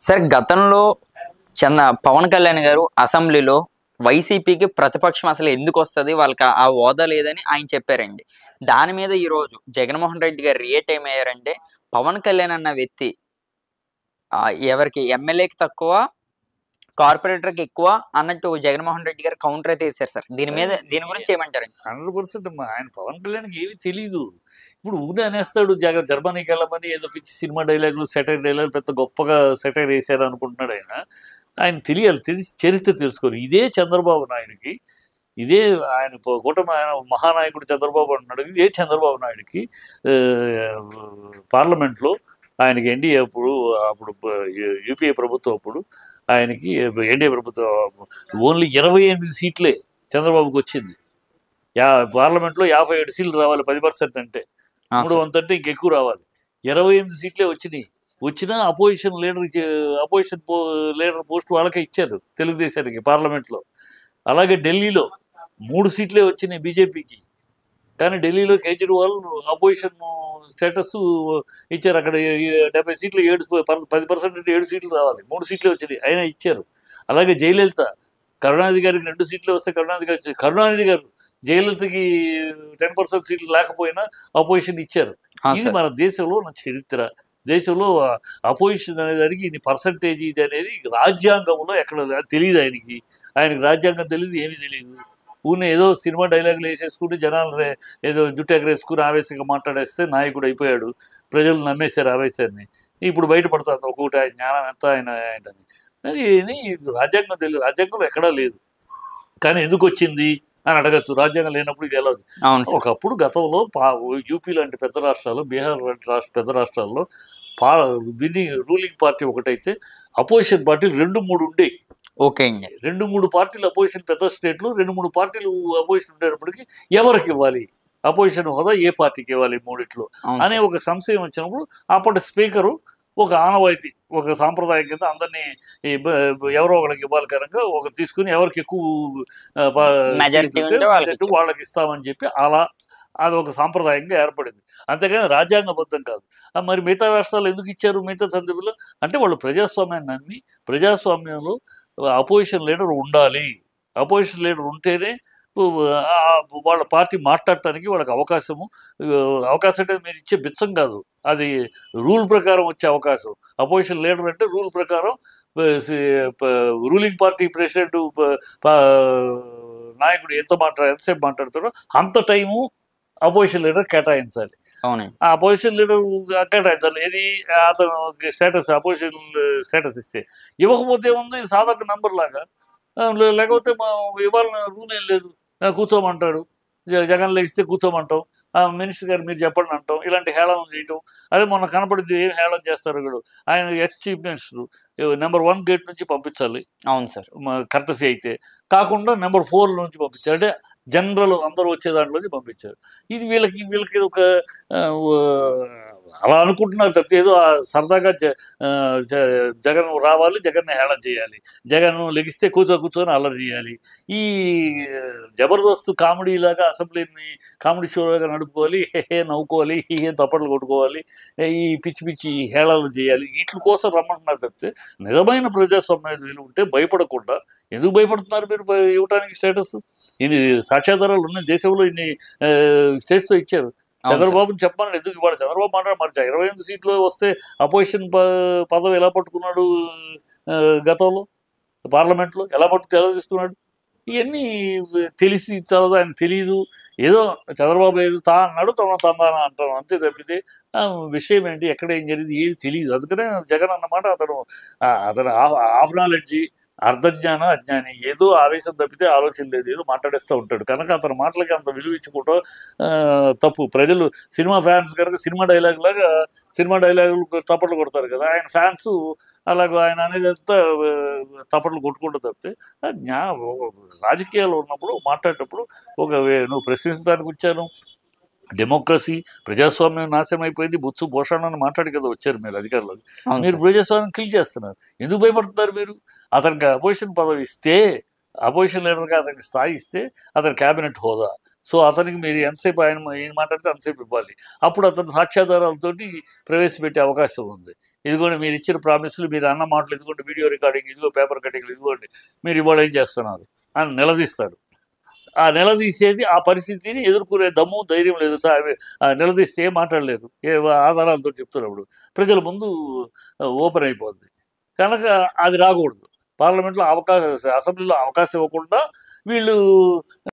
Sir గతంలో పవన్ కళ్యాణ్ గారు అసెంబ్లీలో వైసీపీకి ప్రతిపక్షం అసలు ఎందుకు వస్తది? వాళ్ళకి ఆ హోదా లేదని ఆయన చెప్పారండి. దాని మీద ఈరోజు జగన్మోహన్ రెడ్డి గారు రియేట్ ఏమయ్యారంటే, పవన్ కళ్యాణ్ అన్న వ్యక్తి ఎవరికి ఎమ్మెల్యేకి తక్కువ, కార్పొరేటర్‌కి ఎక్కువ అన్నట్టు జగన్మోహన్ రెడ్డి గారు కౌంటర్ అయితే ఎసారు సార్. దీని గురించి ఏమంటారండి? 100% ఆయన పవన్ కళ్యాణ్‌కి ఏమి తెలీదు. ఇప్పుడు ఊరినే అనేస్తాడు జర్మనీకి వెళ్ళమని ఏదో పిచ్చి సినిమా డైలాగులు, సెటైర్ డైలాగులు పెద్ద గొప్పగా సెటైర్ ఎసారు అనుకుంటున్నాడు ఆయన. ఆయన తెలియాలి, తెలిసి చరిత్ర తెలుసుకోవాలి. ఇదే చంద్రబాబు నాయుడుకి, ఇదే ఆయన కూటమి ఆయన మహానాయకుడు చంద్రబాబు అంటున్నాడు. ఇదే చంద్రబాబు నాయుడుకి పార్లమెంట్లో ఆయనకి ఎన్డీఏ అప్పుడు యూపీఏ ప్రభుత్వం అప్పుడు ఆయనకి ఎన్డీఏ ప్రభుత్వం ఓన్లీ 28 సీట్లే చంద్రబాబుకి వచ్చింది. పార్లమెంట్లో 57 సీట్లు రావాలి, 10% అంటే 300 అంటే ఇంకెక్కువ రావాలి. 28 సీట్లే వచ్చినాయి. వచ్చినా అపోజిషన్ లీడర్ పోస్ట్ వాళ్ళకే ఇచ్చారు, తెలుగుదేశానికి పార్లమెంట్లో. అలాగే ఢిల్లీలో 3 సీట్లే వచ్చినాయి బీజేపీకి. కానీ ఢిల్లీలో కేజ్రీవాల్ అపోజిషన్ స్టేటస్ ఇచ్చారు. అక్కడ 70 సీట్లు 10% అంటే 7 సీట్లు రావాలి, 3 సీట్లే వచ్చినాయి, అయినా ఇచ్చారు. అలాగే జయలలిత, కరుణానిధి గారికి 2 సీట్లు వస్తే కరుణానిధి గారు జయలలితకి 10% సీట్లు లేకపోయినా అపోజిషన్ ఇచ్చారు. ఇది మన దేశంలో ఉన్న చరిత్ర. దేశంలో అపోజిషన్ అనేదానికి ఇన్ని పర్సంటేజ్ ఇది అనేది రాజ్యాంగంలో ఎక్కడ తెలియదు ఆయనకి రాజ్యాంగం తెలియదు, ఏమీ తెలియదు. ఊరినే ఏదో సినిమా డైలాగులు వేసేసుకుంటే జనాలు ఏదో జుట్టు ఎగరేసుకుని ఆవేశంగా మాట్లాడేస్తే నాయకుడు అయిపోయాడు, ప్రజలు నమ్మేశారు ఆవేశాన్ని. ఇప్పుడు బయటపడుతుంది ఒక్కొక్కటి ఆయన జ్ఞానం ఎంత ఆయన ఏంటని. అది రాజ్యాంగం తెలియదు, రాజ్యాంగంలో ఎక్కడా లేదు. కానీ ఎందుకు వచ్చింది అని అడగచ్చు. రాజ్యాంగం లేనప్పుడు ఇది ఎలా? ఒకప్పుడు గతంలో యూపీ లాంటి పెద్ద రాష్ట్రాలు, బీహార్ లాంటి పెద్ద రాష్ట్రాల్లో రూలింగ్ పార్టీ ఒకటైతే అపోజిషన్ పార్టీలు 2-3 ఉండేవి. ఓకే అండి. 2-3 పార్టీలు అపోజిషన్, పెద్ద స్టేట్లు 2-3 పార్టీలు అపోజిషన్ ఉండేటప్పటికి ఎవరికి ఇవ్వాలి అపోజిషన్ హోదా, ఏ పార్టీకి ఇవ్వాలి మూడిట్లో అనే ఒక సంశయం వచ్చినప్పుడు అప్పటి స్పీకరు ఒక ఆనవాయితీ, ఒక సాంప్రదాయం కింద అందరినీ ఎవరో ఒకరికి ఇవ్వాలి కనుక ఒక తీసుకుని ఎవరికి ఎక్కువ వాళ్ళకి ఇస్తామని చెప్పి అలా అది ఒక సాంప్రదాయంగా ఏర్పడింది. అంతేగాని రాజ్యాంగబద్ధం కాదు. మరి మిగతా రాష్ట్రాలు ఎందుకు ఇచ్చారు? మిగతా సందర్భంలో అంటే వాళ్ళు ప్రజాస్వామ్యాన్ని నమ్మి, ప్రజాస్వామ్యంలో అపోజిషన్ లీడర్ ఉండాలి, అపోజిషన్ లీడర్ ఉంటేనే వాళ్ళ పార్టీ మాట్లాడటానికి వాళ్ళకి అవకాశం అంటే మీరు ఇచ్చే బిచ్చం కాదు, అది రూల్ ప్రకారం వచ్చే అవకాశం. అపోజిషన్ లీడర్ అంటే రూల్ ప్రకారం రూలింగ్ పార్టీ ప్రెసిడెంట్ నాయకుడు ఎంతసేపు మాట్లాడతారో అంత టైము అపోజిషన్ లీడర్ కేటాయించాలి. ఆ అపోజిషన్ లీడర్ కేటాయించాలి. ఏది అతను స్టేటస్, అపోజిషన్ స్టేటస్ ఇస్తే. ఇవ్వకపోతే ఉంది సాధారణ మెంబర్ లాగా, లేకపోతే ఇవాళ రూల్ ఏం లేదు, కూర్చోమంటాడు. జగన్ ఇస్తే కూర్చోమంటాం, మినిస్టర్ గారు మీరు చెప్పండి అంటాం, ఇలాంటి హేళనం చేయటం. అదే మొన్న కనపడింది, ఏం హేళన చేస్తారు కూడా. ఆయన ex chief minister number 1 gate నుంచి పంపించాలి. అవును సార్, కర్టసీ అయితే కాకుండా నెంబర్ 4 నుంచి పంపించారు. అంటే జనరల్ అందరూ వచ్చే దాంట్లోంచి పంపించారు. ఇది వీళ్ళకి ఒక అలా అనుకుంటున్నారు తప్పితే ఏదో సరదాగా జగన్ రావాలి, జగన్ని హేళన చేయాలి, జగన్ లెగిస్తే కూర్చొని అల్లరి చేయాలి. ఈ జబర్దస్త్ కామెడీ లాగా అసెంబ్లీని కామెడీ షోలాగా నడుపుకోవాలి, నవ్వుకోవాలి, తప్పట్లు కొట్టుకోవాలి, ఈ పిచ్చి హేళనలు చేయాలి. వీటి కోసం రమ్మంటున్నారు తప్పితే నిజమైన ప్రజాస్వామ్యం విలువ ఉంటే భయపడకుండా ఎందుకు భయపడుతున్నారు మీరు ఇవ్వటానికి స్టేటస్? ఇన్ని సాక్ష్యాధారాలు ఉన్నాయి దేశంలో, ఇన్ని స్టేట్స్లో ఇచ్చారు. చంద్రబాబుని చెప్పమని ఎందుకు ఇవ్వాలి? చంద్రబాబు మాట్లాడారు. మరి 28 సీట్లు వస్తే అపోజిషన్ పదవి ఎలా పట్టుకున్నాడు? గతంలో పార్లమెంట్లో ఎలా తీసుకున్నాడు? ఇవన్నీ తెలిసి తర్వాత ఆయన తెలియదు, ఏదో చంద్రబాబు ఏదో అన్నాడు, తందానా అంటాను, అంతే తప్పితే విషయం ఏంటి, ఎక్కడ ఏం జరిగింది ఏది తెలియదు. అందుకనే జగన్ అన్నమాట అతను హాఫ్ నాలెడ్జి, అర్ధజ్ఞాన అజ్ఞాని, ఏదో ఆవేశం తప్పితే ఆలోచన లేదు, ఏదో మాట్లాడేస్తూ ఉంటాడు. కనుక అతని మాటలకి అంత విలువ ఇచ్చుకోవటం తప్పు. ప్రజలు సినిమా ఫ్యాన్స్ కనుక సినిమా డైలాగులు తప్పట్లు కొడతారు కదా, ఆయన ఫ్యాన్స్ అలాగే ఆయన అనేది అంతా తప్పట్లు కొట్టుకుంటూ తప్పితే రాజకీయాలు ఉన్నప్పుడు మాట్లాడేటప్పుడు నువ్వు ప్రశ్నించడానికి వచ్చాను, డెమోక్రసీ ప్రజాస్వామ్యం నాశనం అయిపోయింది, బొత్సు భూషణ్ మాట్లాడి కదా వచ్చారు మీరు అధికారులకు. మీరు ప్రజాస్వామ్యం కిల్ చేస్తున్నారు, ఎందుకు భయపడుతున్నారు మీరు? అతనికి అపోజిషన్ పదవి ఇస్తే, అపోజిషన్ లీడర్గా అతనికి స్థాయి ఇస్తే అతని క్యాబినెట్ హోదా, సో అతనికి మీరు ఎంతసేపు ఈయన మాట్లాడితే అంతసేపు ఇవ్వాలి. అప్పుడు అతను సాక్ష్యాధారాలతోటి ప్రవేశపెట్టే అవకాశం ఉంది. ఇదిగోండి మీరు ఇచ్చిన ప్రామిస్లు, మీరు అన్న మాటలు, ఇదిగోండి వీడియో రికార్డింగ్, ఇదిగో పేపర్ కటింగ్లు, ఇదిగోండి మీరు ఇవాళ ఏం చేస్తున్నారు అని నిలదీస్తాడు. ఆ నిలదీసేది ఆ పరిస్థితిని ఎదుర్కొనే దమ్ము ధైర్యం లేదు. నిలదీస్తే ఏం మాట్లాడలేరు, ఏ ఆధారాలతో చెప్తున్నప్పుడు ప్రజల ముందు ఓపెన్ అయిపోద్ది. కనుక అది రాకూడదు. పార్లమెంట్లో అవకాశం, అసెంబ్లీలో అవకాశం ఇవ్వకుండా వీళ్ళు